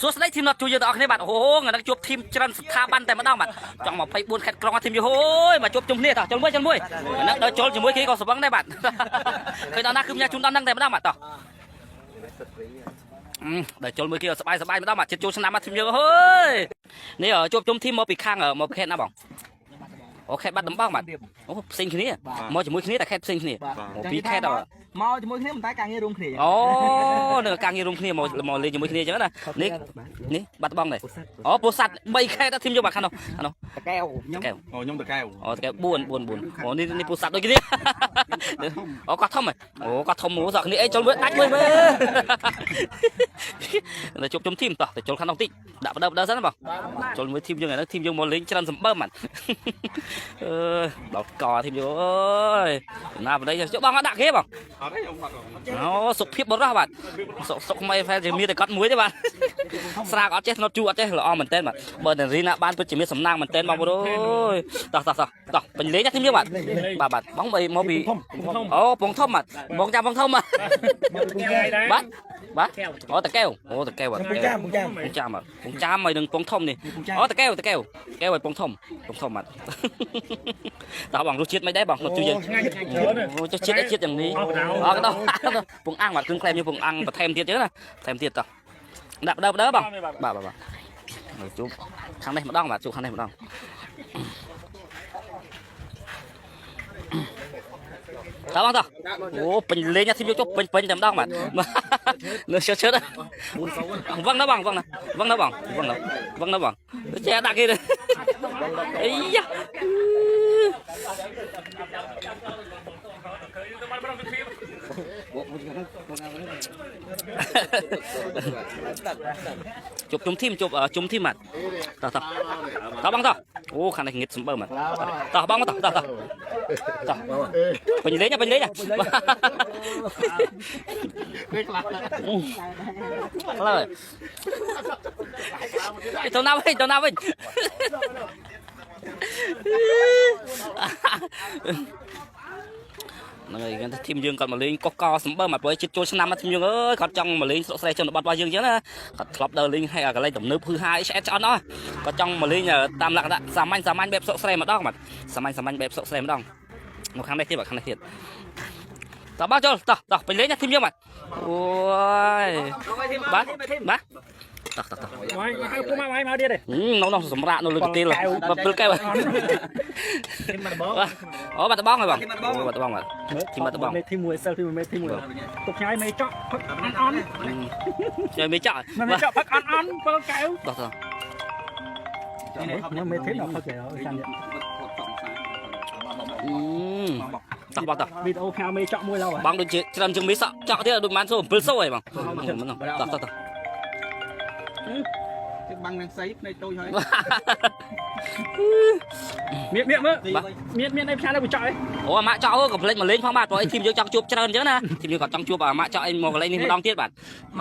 សួស្តីធីមណត់ជួយយើងទាំងអស់គ្នាបាទអូថ្ងៃនេះជួបធីមច្រើនស្ថាប័នតែម្ដងបាទចង់24ខេត្តក្រុងធីមយូហូយមកជួបជុំគ្នាតោះចូលមួយអានេះដល់ចូលជាមួយគ្នាក៏ស្វឹងដែរបាទឃើញដល់ណាគឺញ៉ាជូនដល់ហ្នឹងតែម្ដងបាទតោះដល់ចូលមួយគ្នាសบายម្ដងបាទចិត្តចូលឆ្នាំមកធីមយើងហូយនេះជួបជុំធីមមកពីខាងមកខេត្តណាបងអូខេត្តបាត់ដំបងបាទអូផ្សេងគ្នាមកជាមួយគ្នាតែខេត្តផ្សេងគ្នាមកពីខេត្តដល់មកជាមួយគ្នាមិនតែការងាររួមគ្នាអូនឹងការងាររួមគ្នាមកលេងជាមួយគ្នាអញ្ចឹងណានេះបាត់ដំបងនេះអូពោធិ៍សាត់3ខេត្តធីមយកបាទខាងនោះតកែវខ្ញុំតកែវអូតកែវ4អូនេះពោធិ៍សាត់ដូចគ្នាអូគាត់ធំហ៎អូគាត់ធំមកសក់គ្នាអីចូលមើលដាច់មើលទៅជប់ជុំធីមតោះទៅចូលខាងនោះតិចដាក់បដើសិនបងចូលមួយធីមយើងហ្នឹងធីមយើងមកលេងច្រើនសម្បើមបាទអឺដល់កធីមយើងអើយណាបដៃចុះបងអត់ដាក់គេបងអូសុខភាពបរោះបាទសុខមិនហ្វែជាមានតែគាត់មួយទេបាទស្រាកអត់ចេះស្នត់ជូអត់ចេះល្អមែនតើបាទបើតែរីណាបានពិតជាមានសំណាងមែនតើបងប្អូនអើយតោះពេញលេងណាធីមយើងបាទបងមកពីអូពងធំបាទបងចាំពងធំបាទអូតកែវបាទពងចាំហើយនឹងពងធំនេះអូតកែវឲ្យពងធំបាទតើបងរសជាតិមិនដែរបងជួយយើងអូចុះជាតិយ៉ាងនេះអត់ដល់ពងអាំងបាទគ្រឿងក្លែមយើងពងអាំងបន្ថែមទៀតចឹងណាបន្ថែមទៀតតោះដាក់បដើបងបាទជួបខាងនេះម្ដងបាទជួបខាងនេះម្ដងតើបងតោះអូពេញលេងធីមយកចុះពេញតែម្ដងបាទលើឈើវឹងណាបងចេះដាក់គេអីយ៉ាជប់ជុំធីមបាទតោះបងតោះអូខាងនេះងឹតសម្បើបាទតោះបងតោះពេញលេងពេញលេងឡើយទៅណាវិញហ្នឹងហើយគាត់ធីមយើងគាត់មកលេងកុសកសម្បើមកព្រោះចិត្តចូលឆ្នាំមកធីមយើងអើយគាត់ចង់មកលេងស្រុកស្រែជនបទរបស់យើងអញ្ចឹងណាគាត់ធ្លាប់ដើរលេងហើយកន្លែងទំនើបភឺហាយឆ្អែតឆ្អន់អស់គាត់ចង់មកលេងតាមលក្ខណៈសាមញ្ញបែបស្រុកស្រែម្ដងបាទសាមញ្ញបែបស្រុកស្រែម្ដងនៅខាងនេះទៀតបាទតោះបងចូលតោះពេញលេងធីមយើងបាទអូយបាទតោះហើយពុំមកទៀតទេនោះសម្រាប់នៅលើកន្ទេលបើពិលកែវអូបាត់ដបងហើយបងបាត់ដបងបាទធីមបាត់ដបងមេធីមួយសិលធីមួយទុកញ៉ាយមេចក់ផឹកអន់ញ៉ាយមេចក់ផឹកអន់បើកែវតោះនេះមេធីដល់ផឹកហើយចាំទៀតតោះវីដេអូខាមេចក់មួយឡើយបងដូចជាច្រើនជាងមេសក់ចក់ទៀតដូចបានសូ7សូហើយបងតោះបាំងនឹងស្អីភ្នែកតូចហើយមានអីផ្សាយនៅបញ្ចក់អីអូអាម៉ាក់ចក់ក៏ផ្លេចមកលេងផងបាទព្រោះអីធីមយើងចង់ជួបច្រើនអញ្ចឹងណាធីមយើងក៏ចង់ជួបអាម៉ាក់ចក់អីមកកន្លែងនេះម្ដងទៀតបាទ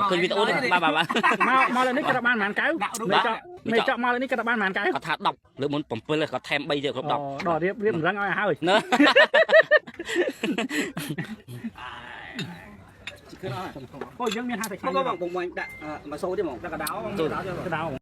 ឃើញវីដេអូនេះបាទមកលើនេះគាត់បានប៉ុន្មានកៅមេចក់មកលើនេះគាត់បានប៉ុន្មានកៅគាត់ថា10លើមុន7គាត់ថែម3ទៀតគ្រប់10ដល់រៀបរឹងឲ្យហើយណាអូយើងមាន50ខែបងដាក់មកសូទៀតហ្មងដាក់កដោ